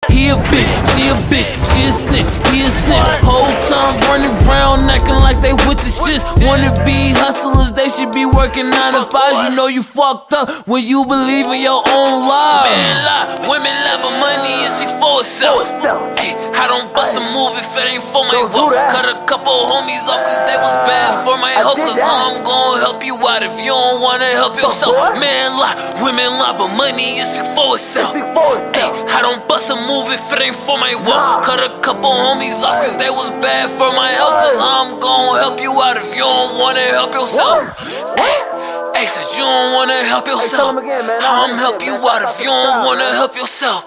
He a bitch, she a snitch, he a snitch. Whole time running around acting like they with the shits. Wanna be hustlers, they should be working 9 to 5s. You know you fucked up when you believe in your own lie. Man lie, women lie, but money is before itself. Ay, I don't bust a move if it ain't for my wealth. Cut a couple homies off cause they was bad for my health. Cause I'm gon' help you out if you don't wanna help yourself. Man lie, women lie, but money is before itself. Ay, I don't bust a move if it ain't for my wealth. Cut a couple homies off cause they was bad for my health. Cause I'm gon' help you out if you don't wanna help yourself. Hey, said you don't wanna help yourself. I'ma help you out if you don't wanna help yourself.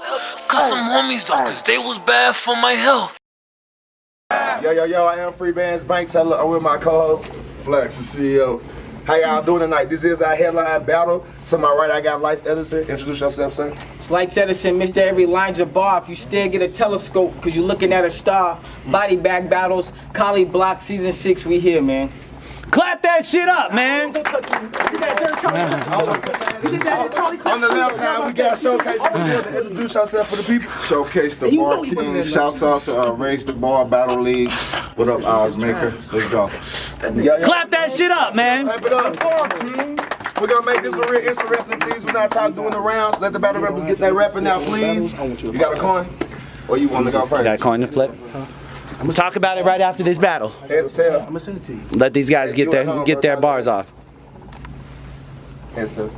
Cut some homies off cause they was bad for my health. Yo, I am Free Bands Banks. Hello, I'm with my co-host Flex, the CEO. How y'all doing tonight? This is our headline battle. To my right, I got Lytes Edison. Introduce yourself, sir. It's Lytes Edison, Mr. Every Line's a bar. If you stare, get a telescope, because you're looking at a star. Bodybagbattles, Collie Block, Season 6, we here, man. Clap that shit up, man. On the left side, we got Shocace. Introduce yourself for the people. Shocace, the bar king. Shouts out to Raise the Bar Battle League. What up, Oz Maker? Let's go. Clap that shit up, man. Clap it up. We're gonna make this one real interesting, please. We're not doing the rounds. Let the battle rappers get their rapping now, please. You got a coin? Or you want to go first? Got a coin to flip? We'll talk about it right after this battle. Heads or tails? I'm gonna send it to you. Let these guys get their bars off. Heads to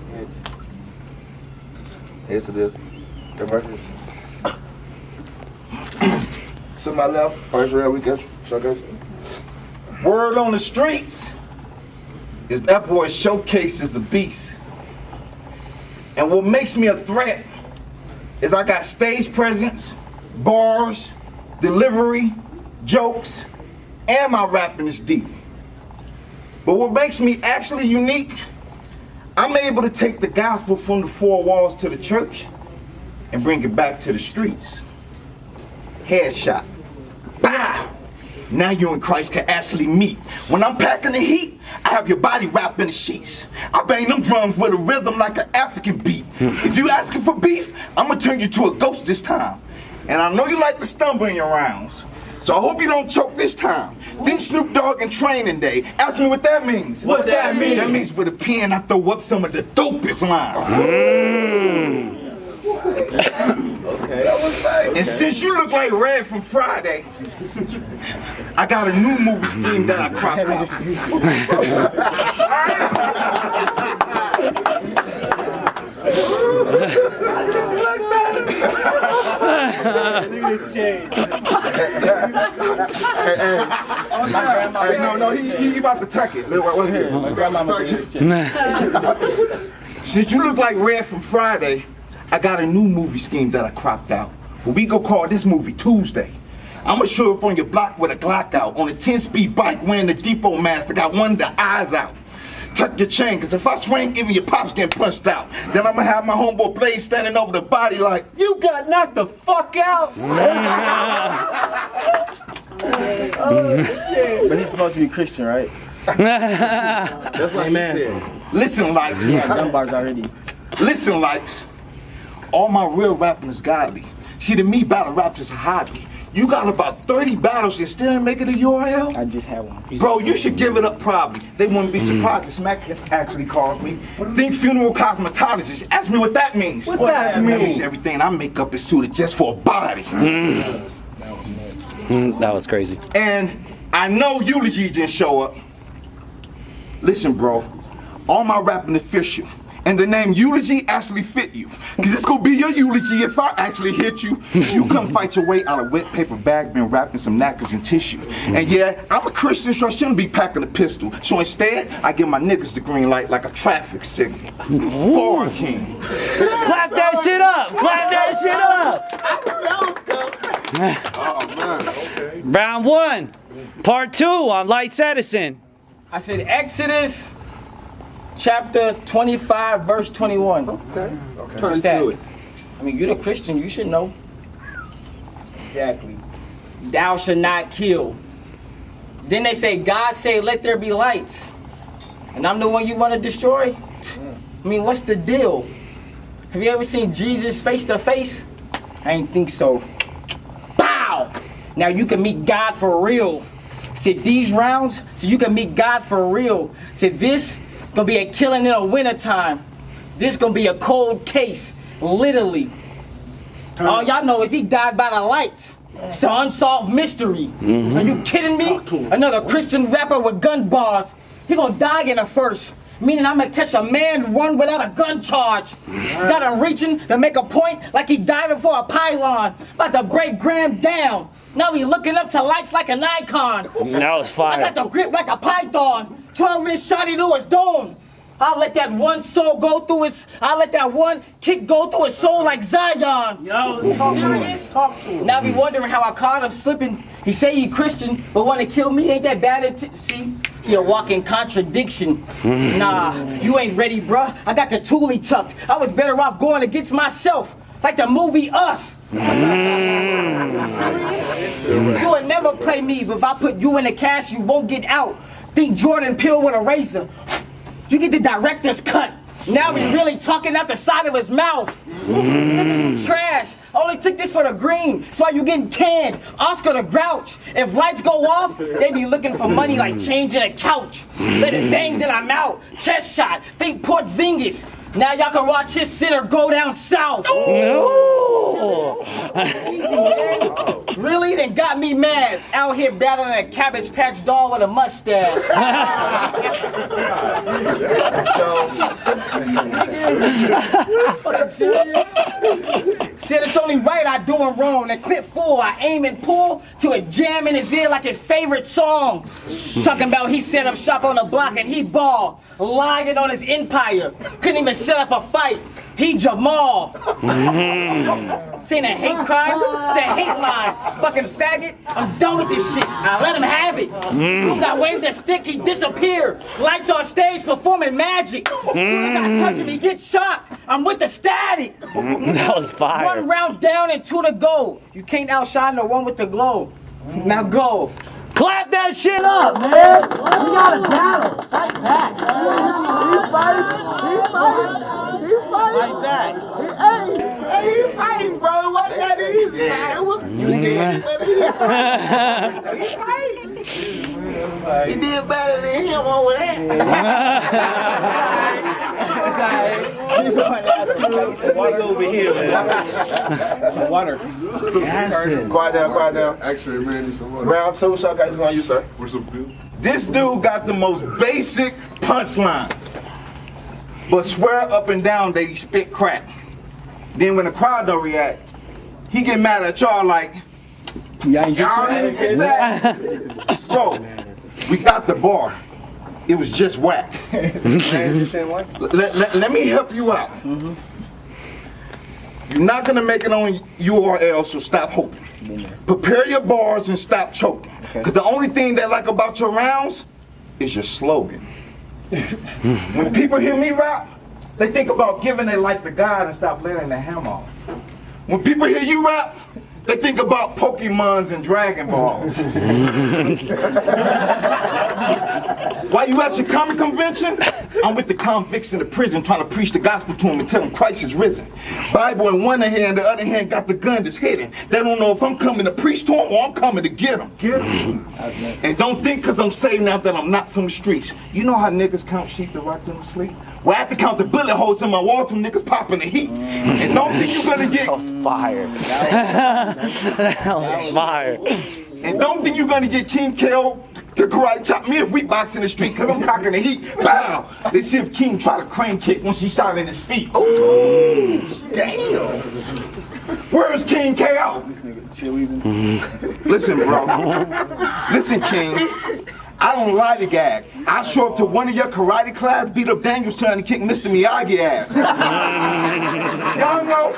Heads to this. Go first. To my left, first rail, we got you. Shocace. Word on the streets is that boy Shocace is a beast. And what makes me a threat is I got stage presence, bars, delivery, jokes, and my rapping is deep. But what makes me actually unique, I'm able to take the gospel from the four walls to the church and bring it back to the streets. Headshot. Bow! Now you and Christ can actually meet. When I'm packing the heat, I have your body wrapped in the sheets. I bang them drums with a rhythm like an African beat. If you asking for beef, I'm gonna turn you to a ghost this time. And I know you like to stumble in your rounds. So I hope you don't choke this time. Think Snoop Dogg and Training Day. Ask me what that means. What that mean? That means with a pen I throw up some of the dopest lines. Okay. That was nice. And since you look like Red from Friday, I got a new movie scheme that I cropped out. Hey, no, he about to tuck it. What's here? My grandmama. Since you look like Red from Friday, I got a new movie scheme that I cropped out. Well, we go call this movie Tuesday. I'ma show up on your block with a Glock out, on a 10-speed bike wearing the depot mask that got one of the eyes out. Tuck your chain, cause if I swing, even your pops getting punched out. Then I'ma have my homeboy Blade standing over the body like, You got knocked the fuck out! But he's supposed to be Christian, right? That's what he said. listen, likes. Them bars already. Listen, likes. All my real rapping is godly. See, to me, battle rap is a hobby. You got about 30 battles and still ain't make it a URL? I just had one. Bro, you should give it up probably. They wouldn't be surprised if Smack actually calls me. Think funeral cosmetologist. Ask me what that means. What that That mean? means everything I make up is suited just for a body. That was crazy. And I know Eulogy didn't show up. Listen, bro, all my rapping official. And the name Eulogy actually fit you. Cause it's gonna be your eulogy if I actually hit you. You come fight your way out of wet paper bag, been wrapping some knackers and tissue. And yeah, I'm a Christian, so I shouldn't be packing a pistol. So instead, I give my niggas the green light like a traffic signal. Bar king. Clap that shit up! Clap that shit up! Oh, man. Okay. Round 1, part 2 on Lytes Edison. I said Exodus chapter 25, verse 21. Okay. What's that? I mean, you're the Christian, you should know. Exactly. Thou shalt not kill. Then they say, God say, let there be lights. And I'm the one you want to destroy? I mean, what's the deal? Have you ever seen Jesus face to face? I ain't think so. Bow! Now you can meet God for real. Said these rounds, so you can meet God for real. Said this gonna be a killing in the wintertime. This gonna be a cold case, literally. All y'all know is he died by the lights. It's an unsolved mystery. Are you kidding me? Another Christian rapper with gun bars. He gonna die in the first. Meaning I'm gonna catch a man one without a gun charge. Got him reaching to make a point like he diving for a pylon. About to break Graham down. Now he looking up to lights like an icon. That was fire. I got the grip like a python. 12-inch shotty to his dome. I'll let that one soul go through his, I'll let that one kick go through his soul like Zion. Yo, you serious? Now be wondering how I caught him slipping. He say he Christian, but wanna kill me, ain't that bad? See, he a walking contradiction. Nah, you ain't ready, bruh. I got the toolie tucked. I was better off going against myself, like the movie Us. Serious? You would never play me, but if I put you in the cash, you won't get out. Think Jordan Peele with a razor. You get the director's cut. Now he really talking out the side of his mouth. Look at you trash. Only took this for the green. That's why you getting canned. Oscar the Grouch. If lights go off, they be looking for money like changing a couch. Let it bang, then I'm out. Chest shot. Think Port Zingis. Now y'all can watch his sitter go down south. Easy, man. Really? Then got me mad. Out here battling a Cabbage Patch doll with a mustache. Fucking serious? Said it's only right I do him wrong. The clip full, I aim and pull to a jam in his ear like his favorite song. Talking about he set up shop on the block and he ball. Lying on his empire. Couldn't even set up a fight. He Jamal. This ain't a hate crime. It's a hate line. Fucking faggot. I'm done with this shit. I let him have it. Since I waved a stick, he disappeared. Lights on stage performing magic. Soon as I touch him, he gets shocked. I'm with the static. That was fire. One round down and two to go. You can't outshine the one with the glow. Now go. Clap that shit up, man. We got a battle. Fight back. Fight back. He fighting, bro. It wasn't that easy. It was. He did better than him over there. Over here, man. Some water. Quiet down, quiet down. Actually, man, need some water. Round two, Shocace is on you, sir. What's up, dude? This dude got the most basic punchlines, but swear up and down that he spit crap. Then when the crowd don't react, he get mad at y'all like, y'all didn't get that. So, we got the bar. It was just whack. Let me help you out. You're not gonna make it on URL, so stop hoping. Prepare your bars and stop choking. Cause the only thing they like about your rounds is your slogan. When people hear me rap, they think about giving their life to God and stop letting the hammer off. When people hear you rap, they think about Pokemons and Dragon Balls. While you at your comic convention, I'm with the convicts in the prison trying to preach the gospel to them and tell them Christ is risen. Bible in one hand, the other hand got the gun that's hidden. They don't know if I'm coming to preach to them or I'm coming to get them. And don't think because I'm saved now that I'm not from the streets. You know how niggas count sheep to rock them to sleep? Well, I have to count the bullet holes in my walls, some niggas popping the heat. And don't think you're gonna get... That was fire. That was fire. And don't think you're gonna get King KO to karate chop me if we box in the street, cause I'm cocking the heat. Bow! Let's see if King try to crane kick when she shot in his feet. Ooh! Damn! Where's King KO? Listen, bro. Listen, King. I don't lie to gag. I'll show up to one of your karate class, beat up Daniel's son, and kick Mr. Miyagi ass. Y'all know.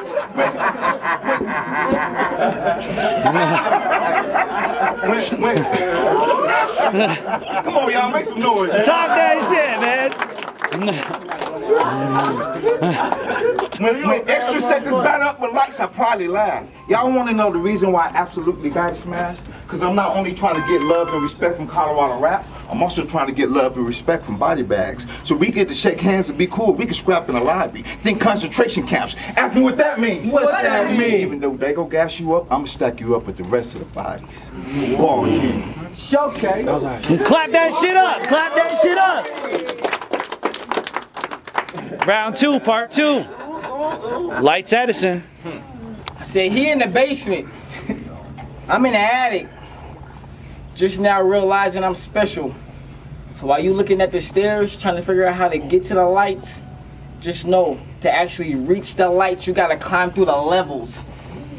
Come on, y'all, make some noise. Talk that shit, man. When Extra set this battle up with lights, I probably laugh. Y'all want to know the reason why I absolutely got smashed? Because I'm not only trying to get love and respect from Colorado rap, I'm also trying to get love and respect from body bags. So we get to shake hands and be cool. We can scrap in the lobby. Think concentration camps. Ask me what that means. What that mean? Even though they go gas you up, I'ma stack you up with the rest of the bodies. Ball king. Shocace. Clap that shit up. Clap that shit up. Round 2, part 2. Lytes Edison. I said he in the basement. I'm in the attic. Just now realizing I'm special. So while you looking at the stairs, trying to figure out how to get to the lights, just know to actually reach the lights, you gotta climb through the levels.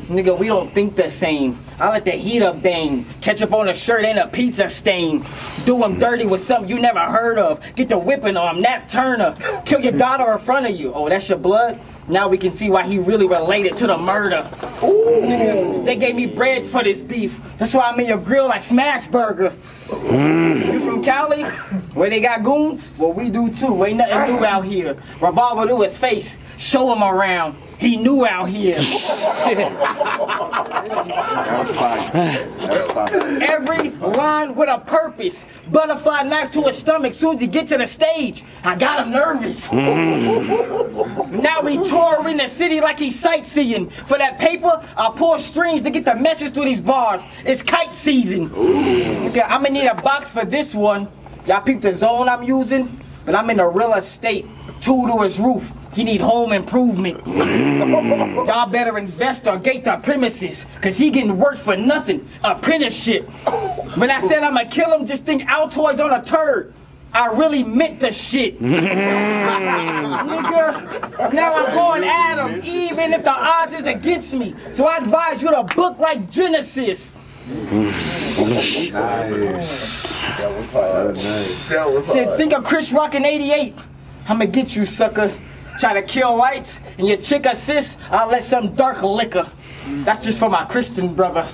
Nigga, we don't think the same. I let the heater bang. Ketchup on a shirt ain't a pizza stain. Do him dirty with something you never heard of. Get the whipping on him, Nat Turner. Kill your daughter in front of you. Oh, that's your blood? Now we can see why he really related to the murder. Ooh. Nigga, they gave me bread for this beef. That's why I'm in your grill like Smash Burger. You from Cali? Where they got goons? Well, we do too. Ain't nothing new out here. Revolver to his face. Show him around. He knew out here. Every line with a purpose. Butterfly knife to his stomach. Soon as he get to the stage, I got him nervous. Now he tour in the city like he's sightseeing. For that paper, I pull strings to get the message through these bars. It's kite season. Okay, I'm gonna need a box for this one. Y'all peep the zone I'm using? But I'm in a real estate. 2 to his roof. He need home improvement. Y'all better invest or gate the premises, cause he getting work for nothing. Apprenticeship. When I said I'ma kill him, just think Altoids on a turd. I really meant the shit. Nigga, now I'm going at him, even if the odds is against me. So I advise you to book like Genesis. Said, think of Chris Rock in '88. I'ma get you, sucker. Try to kill lights, and your chick assist, I'll let some dark liquor. That's just for my Christian brother.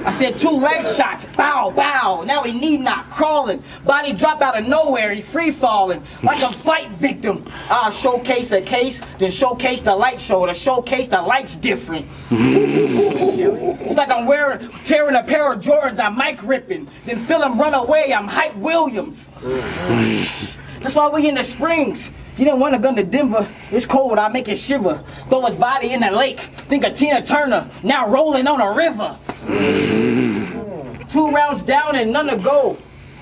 I said 2 leg shots, bow, bow. Now he need not crawling. Body drop out of nowhere, he free falling. Like a fight victim. I'll showcase a case, then showcase the light show. To showcase the lights different. It's like I'm tearing a pair of Jordans, I'm Mike ripping. Then feel him run away, I'm Hype Williams. That's why we in the Springs. He didn't want to gun to Denver. It's cold, I make it shiver. Throw his body in the lake. Think of Tina Turner, now rolling on a river. 2 rounds down and none to go.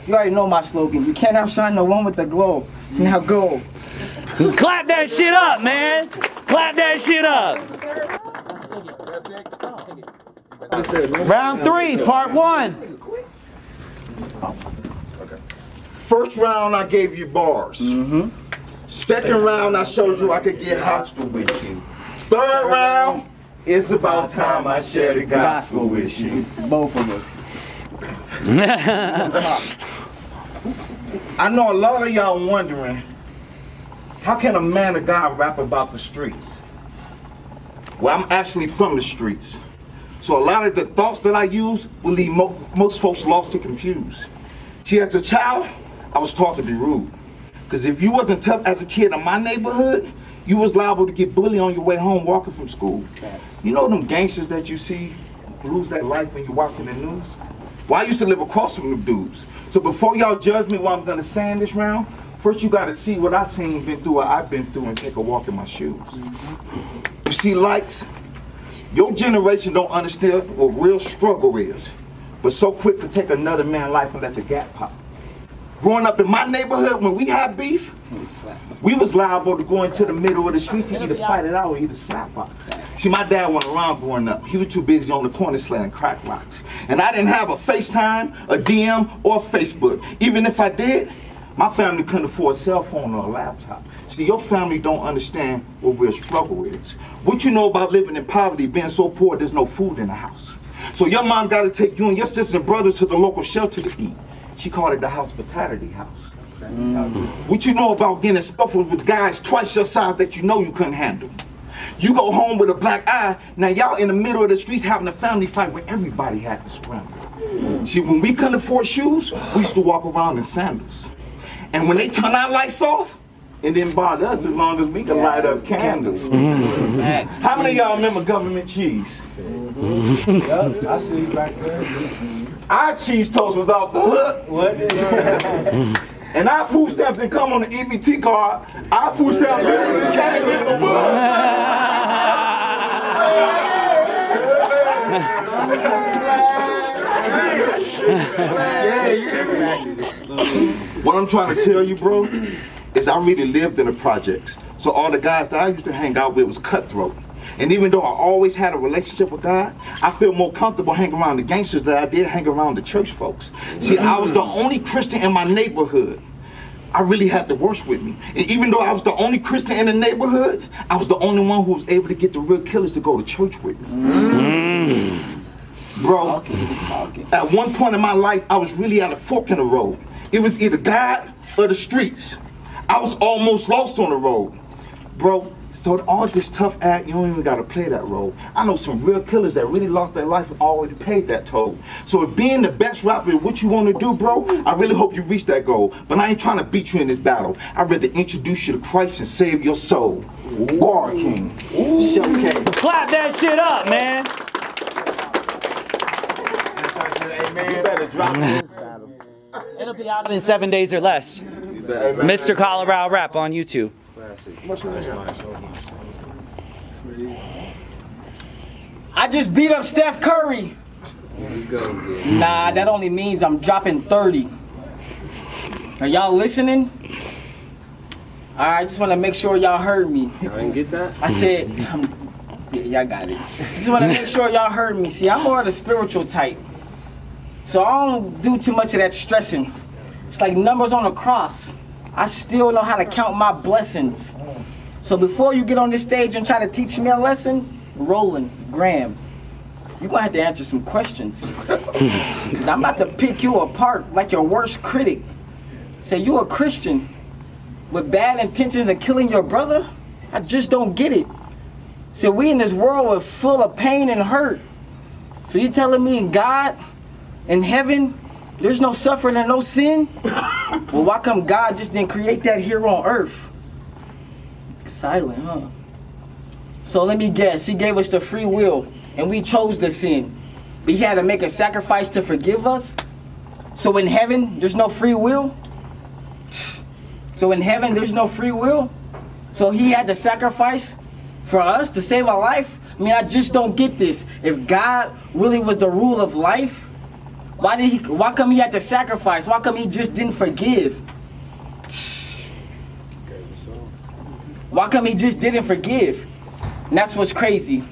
You already know my slogan. You can't outshine the one with the glow. Now go. Clap that shit up, man. Clap that shit up. Round 3, part 1. First round, I gave you bars. Second round, I showed you I could get hostile with you. Third round, it's about time I share the gospel with you. Both of us. I know a lot of y'all wondering, how can a man of God rap about the streets? Well, I'm actually from the streets. So a lot of the thoughts that I use will leave most folks lost and confused. See, as a child, I was taught to be rude. Because if you wasn't tough as a kid in my neighborhood, you was liable to get bullied on your way home walking from school. You know them gangsters that you see lose their life when you're watching the news? Well, I used to live across from them dudes. So before y'all judge me what I'm gonna say in this round, first you gotta see what I seen, been through, what I've been through, and take a walk in my shoes. You see, Lytes, your generation don't understand what real struggle is, but so quick to take another man's life and let the gap pop. Growing up in my neighborhood, when we had beef, we was liable to go into the middle of the street to either fight it out or either slap box. See, my dad went around growing up. He was too busy on the corner slinging crack rocks. And I didn't have a FaceTime, a DM, or Facebook. Even if I did, my family couldn't afford a cell phone or a laptop. See, your family don't understand what real struggle is. What you know about living in poverty, being so poor, there's no food in the house. So your mom got to take you and your sisters and brothers to the local shelter to eat. She called it the hospitality house. What you know about getting scuffled with guys twice your size that you know you couldn't handle? You go home with a black eye, now y'all in the middle of the streets having a family fight where everybody had to scramble. See, when we couldn't afford shoes, we used to walk around in sandals. And when they turn our lights off, and then bother us as long as we can light up candles. How many of y'all remember government cheese? I see you back there. Our cheese toast was off the hook. And our food stamps didn't come on the EBT card. Our food stamps literally came in the book. What I'm trying to tell you, bro, is I really lived in the projects. So all the guys that I used to hang out with was cutthroat. And even though I always had a relationship with God, I feel more comfortable hanging around the gangsters than I did hang around the church folks. See, I was the only Christian in my neighborhood. I really had the worst with me. And even though I was the only Christian in the neighborhood, I was the only one who was able to get the real killers to go to church with me. Bro, at one point in my life, I was really at a fork in the road. It was either God or the streets. I was almost lost on the road. Bro, so all this tough act, you don't even gotta play that role. I know some real killers that really lost their life and already paid that toll. So if being the best rapper is what you wanna do, bro, I really hope you reach that goal. But I ain't trying to beat you in this battle. I'd rather introduce you to Christ and save your soul. Bar King. Shocace. Clap that shit up, man. You better drop this. It'll be out in 7 days or less. Mr. Coloradorap on YouTube. I just beat up Steph Curry. Nah, that only means I'm dropping 30. Are y'all listening? I just want to make sure y'all heard me. I didn't get that. I said, yeah, y'all got it. Just want to make sure y'all heard me. See, I'm more of the spiritual type. So I don't do too much of that stressing. It's like numbers on a cross. I still know how to count my blessings. So before you get on this stage and try to teach me a lesson, Roland, Graham, you're gonna have to answer some questions. Cause I'm about to pick you apart like your worst critic. Say you a Christian with bad intentions of killing your brother? I just don't get it. So we in this world are full of pain and hurt. So you telling me in God, in heaven, there's no suffering and no sin? Well, why come God just didn't create that here on earth? Silent, huh? So let me guess, he gave us the free will and we chose to sin. But he had to make a sacrifice to forgive us? So in heaven, there's no free will? So in heaven, there's no free will? So he had to sacrifice for us to save our life? I mean, I just don't get this. If God really was the rule of life, why come he had to sacrifice? Why come he just didn't forgive? Why come he just didn't forgive? And that's what's crazy.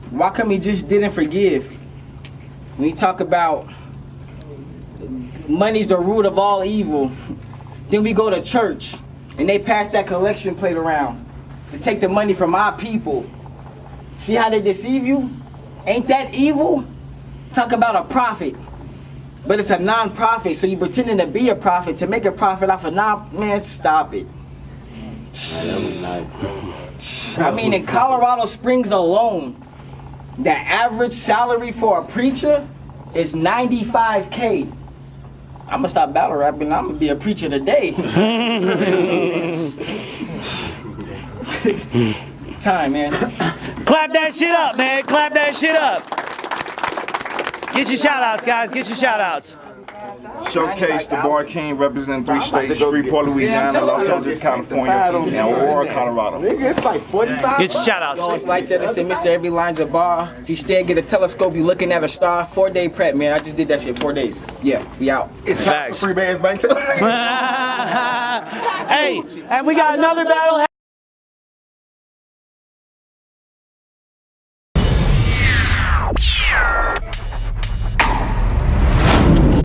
Why come he just didn't forgive? When you talk about money's the root of all evil, then we go to church and they pass that collection plate around to take the money from our people. See how they deceive you? Ain't that evil? Talk about a prophet. But it's a non-profit, so you pretending to be a prophet to make a profit off of man, stop it. I mean, in Colorado Springs alone, the average salary for a preacher is $95K. I'm gonna stop battle rapping. I'm gonna be a preacher today. Time, man. Clap that shit up, man. Clap that shit up. Get your shout outs, guys. Get your shout outs. Shocace, the Bar King, representing 3 states, Shreveport, Louisiana, Los Angeles, California, and Aurora, Colorado. Get your shout outs. It's Lytes Edison, Mr. Every Line's a Bar. If you stay and get a telescope, you looking at a star. 4-day prep, man. I just did that shit 4 days. Yeah, we out. It's facts. Free bands, bank. Hey, and we got another battle.